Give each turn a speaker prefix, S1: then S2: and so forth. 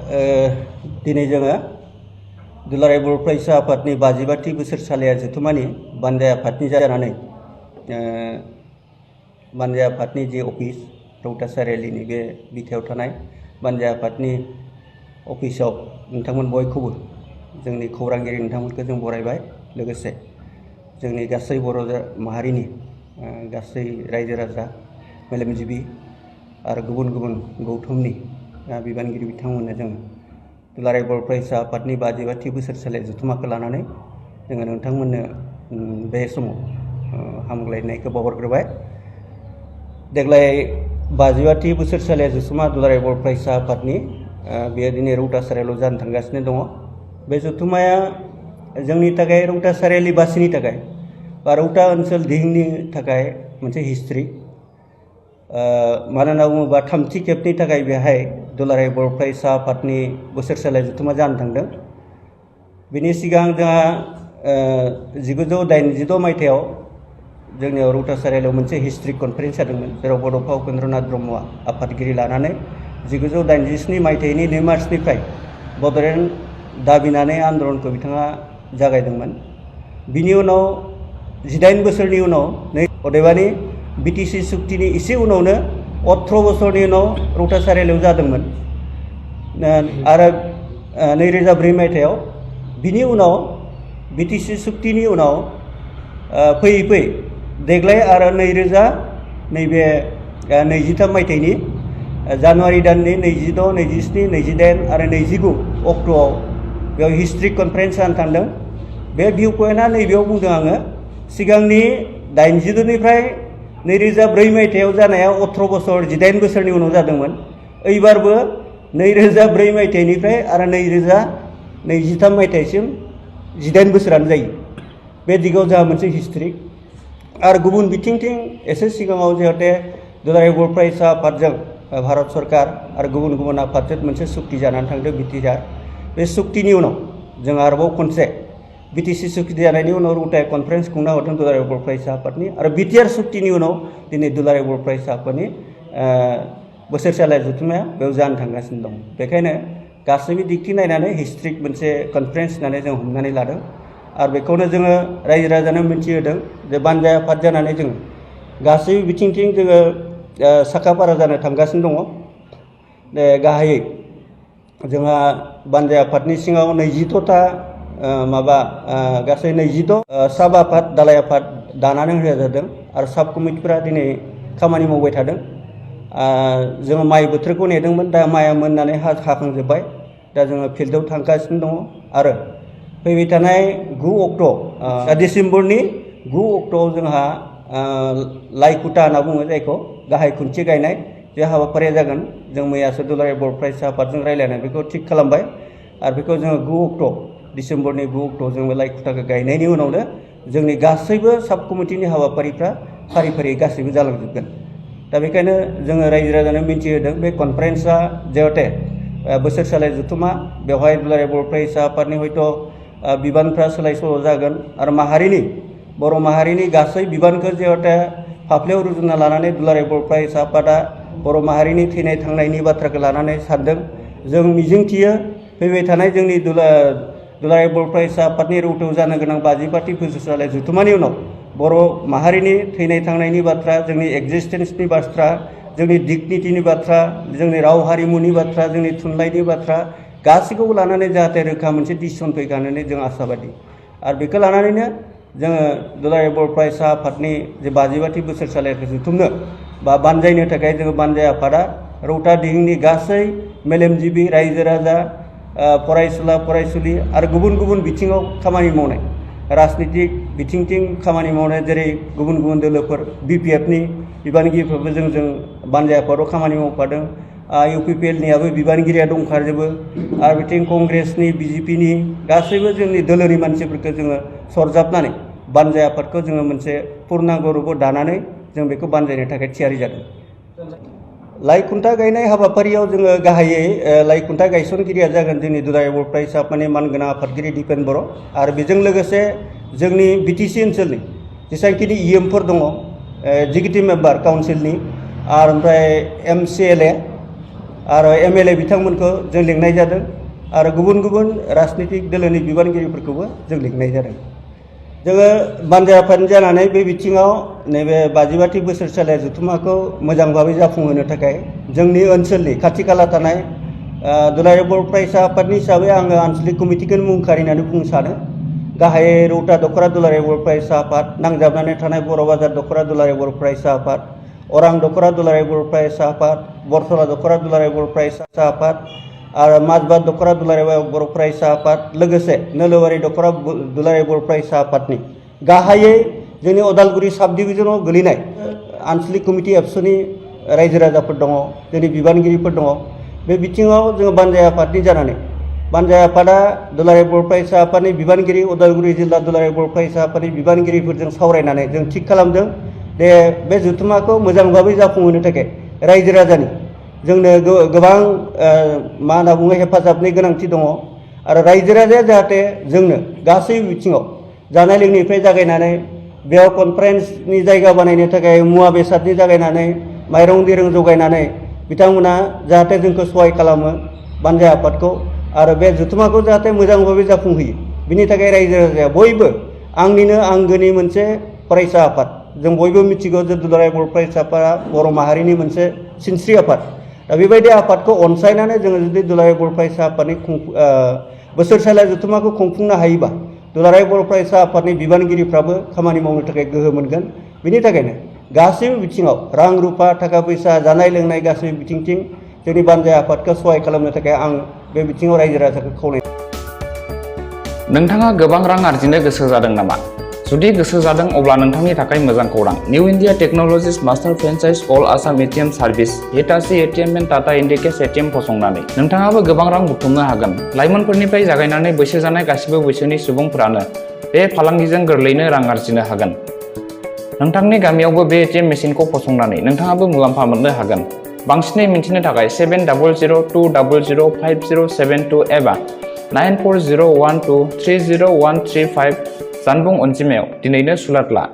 S1: दिनै जोङो दुलाराय बर' फरायसा आफादनि 52थि बोसोरसालिया जथुमानि बानजाय आफादनि जानानै बानजाय आफादनि जे अफिस रौता सारिआलिनि बे बिथायाव थानाय बानजाय आफादनि अफिसाव नोंथांमोन बयखौबो जोंनि खौरांगिरि नोंथांमोनखौ जों बरायबाय। लोगोसे जोंनि गासै बर' माहारिनि गासै रायजो राजा मेलेमजिबि आरो गुबुन गुबुन गौथुमनि बिबानगिरि बिथांमोननो जों दुलाराय बर' फरायसा आफादनि 52थि बोसोरसालि जथुमाखौ लानानै जोङो नोंथांमोननो बे समाव हामग्लायनायखौ बावहरग्रोबाय। देग्लाय 52थि बोसोरसालिया जथुमा दुलाराय बर' फरायसा आफादनि बेयो दिनै रौता सारिआलियाव जानो थांगासिनो दङ। बे जथुमाया जोंनि थाखाय रौता सारिआलि बासिनि थाखाय बा रौता ओनसोल दिहिंनि थाखाय मोनसे हिस्ट्रि। मानो होनना बुङोबा थामथि खेबनि थाखाय बेहाय दुलाराय बर' फरायसा आफादनि बोसोरसालिया जथुमा जानो थांदों। बिनि सिगां जोंहा 1986 मायथाइयाव जोंनियाव रौता सारिआलियाव मोनसे हिस्ट्रिक कनफारेन्स जादोंमोन, जेराव बड'फा उपेन्द्रनाथ ब्रह्मआ आफादगिरि लानानै 1987 मायथाइनि 2 मार्चनिफ्राय बड'लेण्ड दाबिनानै आन्दलनखौ बिथाङा जागायदोंमोन। बिनि उनाव 18 बोसोरनि उनाव अदेबानि बिटिसि सुक्तिनि एसे उनावनो 18 बोसोरनि उनाव रौता सारिआलियाव जादोंमोन आरो 2004 मायथाइयाव। बिनि उनाव बिटिसि सुक्तिनि उनाव फैयै फैयै देग्लाय आरो 2023 मायथाइनि जानुवारि दाननि 26, 27, 28 आरो 29 अक्ट'आव बेयाव हिस्ट्रिक कनफारेन्स जानो थांदों। बे भिउ पइन्टआ नैबेयाव बुंदों आङो, सिगांनि 82निफ्राय 2004 मायथाइयाव जानाया 18 बोसोर 18 बोसोरनि उनाव जादोंमोन। एबारबो 2004 मायथाइनिफ्राय आरो 2023 मायथाइसिम 18 बोसोरानो जायो। बे दिगाव जोंहा मोनसे हिस्ट्रि आरो गुबुन बिथिंथिं एसे सिगाङाव जिहेते दुलाराय बर' फरायसा आफादजों भारत सरकार आरो गुबुन गुबुन आफादजों मोनसे सुक्ति जानानै थांदों बिटिआर। बे सुक्तिनि उनाव जों आरोबाव खनसे बिटिसि सुक्ति जानायनि उनाव रौताया कनफारेन्स खुंना हरदों दुलाराय बर' फरायसा आफादनि आरो बिटिआर सुक्तिनि उनाव दिनै दुलाराय बर' फरायसा आफादनि बोसोरसालिया जथुमाया बेयाव जानो थांगासिनो दं। बेखायनो गासैबो दिगथि नायनानै हिस्ट्रिक मोनसे कनफारेन्स होननानै जों हमनानै लादों आरो बेखौनो जोङो रायजो राजानो मिन्थिहोदों जे बानजाय आफाद जानानै जोङो गासैबो बिथिंथिं जोङो साखाफारा जानो थांगासिनो दङ। गाहायै जोंहा बानजाय आफादनि सिङाव 26ता गासै 26 साब आफाद दालाय आफाद दानानै होनाय जादों आरो साब कमिटिफोरा दिनै खामानि मावबाय थादों। जोङो माइ बोथोरखौ नेदोंमोन, दा माइआ मोननानै हाखांजोब्बाय। दा जोङो फिल्डआव थांगासिनो दङ आरो फैबाय थानाय 9 अक्ट' डिसेम्बरनि 9 अक्ट'आव जोंहा लाइकुटा होनना बुङो जायखौ गाहाय खुन्थि गायनाय, बे हाबाफारिया जागोन। जों मैयासो दुलाराय बर' फरायसा आफादजों रायज्लायनानै बेखौ थिग खालामबाय आरो बेखौ जोङो 9 अक्ट' डिसेम्बरनि 9 अक्ट'आव जोङो लाइकुटाखौ गायनायनि उनावनो जोंनि गासैबो साब कमिटिनि हाबाफारिफ्रा फारि फारि गासैबो जालांजोबगोन। दा बेखायनो जोङो रायजो राजानो मिन्थिहोदों बे कनफारेन्सआ जिहेते बोसोरसालिया जथुमा, बेवहाय दुलाराय बर' फरायसा आफादनि हयथ' बिबानफ्रा सोलाय सोल' जागोन आरो बर' माहारिनि गासै बिबानखौ जिहेते फाफ्लियाव रुजुनना लानानै दुलाराय बर' फरायसा आफादा बर' माहारिनि थैनाय थांनायनि बाथ्राखौ लानानै सानदों। जों मिजिंथियो फैबाय थानाय जोंनि दुलाराय बर' फरायसा आफादनि रौतायाव जानो गोनां 52थि बोसोरसालिया जथुमानि उनाव बर' माहारिनि थैनाय थांनायनि बाथ्रा, जोंनि एक्जिस्टेन्सनि बाथ्रा, जोंनि डिगनिटिनि बाथ्रा, जोंनि राव हारिमुनि बाथ्रा, जोंनि थुनलाइनि बाथ्रा गासैखौबो लानानै जाहाथे रोखा मोनसे डिसिसन फैगोन होननानै जों आसाबादि। आरो बेखौ लानानैनो जोङो दुलाराय बर' फरायसा आफादनि जे 52थि बोसोरसालिखौ जुथुमनो बा बानजायनो थाखाय जोङो बानजाय आफादा रौता दिहिंनि गासै मेलेमजिबि रायजो राजा, फरायसुला फरायसुलि आरो गुबुन गुबुन बिथिङाव खामानि मावनाय, राजनितिक बिथिंथिं खामानि मावनाय, जेरै गुबुन गुबुन दोलोफोर BPFनि बिबानगिरिफोरबो जों बानजाय आफादाव खामानि मावफादों। UPPLनियाबो बिबानगिरिया दंखाजोबो आरो बिथिं कंग्रेसनि BJPनि गासैबो जोंनि दोलोनि मानसिफोरखौ जोङो सरजाबनानै बानजाय आफादखौ जोङो मोनसे पुर्नांग रुपाव दानानै जों बेखौ बानजायनो थाखाय थियारि जादों। लाइकुन्टा गायनाय हाबाफारियाव जोङो गाहायै लाइकुन्टा गायसनगिरिया जागोन जोंनि दुलाराय बर' फरायसा आफादनि मानगोनां आफादगिरि दिपेन बर' आरो बेजों लोगोसे जोंनि बिटिसि ओनसोलनि जेसेबांखिनि EMफोर दङ, एग्जिकिउटिभ मेम्बार काउन्सिलनि आरो ओमफ्राय MCLA आरो MLA बिथांमोनखौ जों लिंनाय जादों आरो गुबुन गुबुन राजनीतिक दोलोनि बिबानगिरिफोरखौबो जों लिंनाय जादों। जोङो बानजाय आफादनि जानानै बे बिथिङाव नैबे 55थि बोसोरसालिया जथुम्माखौ मोजां भाबै जाफुंहोनो थाखाय जोंनि ओनसोलनि खाथि खाला थानाय दुलाराय बर' फरायसा आफादनि हिसाबै आङो आनसलिक कमिटिखौनो मुं खारिनानै बुंनो सानो। गाहायै रौता दख'रा दुलाराय बर' फरायसा आफाद, नांजाबनानै थानाय बर' बाजार दख'रा दुलाराय बर' फरायसा आफाद, अरां दख'रा दुलाराय बर' फरायसा आफाद, बरसला दख'रा दुलाराय बर' फरायसा आफाद आरो माजबाद दख'रा दुलाराय बर' फरायसा आफाद, लोगोसे नोलोबारि दख'रा दुलाराय बर' फरायसा आफादनि गाहायै जोंनि उदालगुरि साब डिभिजनाव गोलैनाय आनसलिक कमिटि एबसुनि रायजो राजाफोर दङ, जोंनि बिबानगिरिफोर दङ। बे बिथिङाव जोङो बानजाय आफादनि जानानै बानजाय आफादा दुलाराय बर' फरायसा आफादनि बिबानगिरि, उदालगुरि जिल्ला दुलाराय बर' फरायसा आफादनि बिबानगिरिफोरजों सावरायनानै जों थिग खालामदों दे बे जथुम्माखौ मोजां भाबै जाफुंहोनो थाखाय रायजो राजानि जोंनो गोबां मा होनना बुङो हेफाजाबनि गोनांथि दङ आरो रायजो राजाया जाहाथे जोंनो गासै बिथिङाव जानाय लोंनायनिफ्राय जागायनानै बेयाव कनफारेन्सनि जायगा बानायनो थाखाय मुवा बेसादनि जागायनानै माइरं दैरं जगायनानै बिथांमोना जाहाथे जोंखौ सहाय खालामो बानजाय आफादखौ आरो बे जथुम्माखौ जाहाथे मोजां भाबै जाफुंहोयो। बिनि थाखाय रायजो राजाया बयबो आंनिनो आंगोनि मोनसे फरायसा आफाद। जों बयबो मिथिगौ जे दुलाराय बर' फरायसा आफादा बर' माहारिनि मोनसे सिनस्रि आफाद। दा बेबायदि आफादखौ अनसायनानै जोङो जुदि दुलाराय बर' फरायसा आफादनि बोसोरसालिया जथुम्माखौ खुंफुंनो हायोबा दुलाराय बर' फरायसा आफादनि बिबानगिरिफ्राबो खामानि मावनो थाखाय गोहो मोनगोन। बिनि थाखायनो गासैबो बिथिङाव रां रुफा थाखा फैसा जानाय लोंनाय गासैबो बिथिंथिं जोंनि बानजाय आफादखौ सहाय खालामनो थाखाय आं बे बिथिङाव रायजो राजाखौ खावलायो।
S2: नोंथाङा गोबां रां आरजिनो गोसो जादों नामा? जुदि गोसो जादों अब्ला नोंथांनि थाखाय मोजां खौरां। New India technologies master franchise all Assam ATM service Hitachi ATM and Tata Indicash ATM फसंनानै नोंथाङाबो गोबां रां बुथुमनो हागोन। लाइमोनफोरनिफ्राय जागायनानै बैसो जानाय गासिबो बैसोनि सुबुंफोरानो बे फालांगिजों गोरलैयैनो रां आरजिनो हागोन। नोंथांनि गामियावबो बे एटिएम मेसिनखौ फसंनानै नोंथाङाबो मुलाम्फा मोननो हागोन। बांसिनै मिन्थिनो थाखाय 7002005072 एबा 9401230135 जानबुं अनजिमायाव दिनैनो सुलाद ला।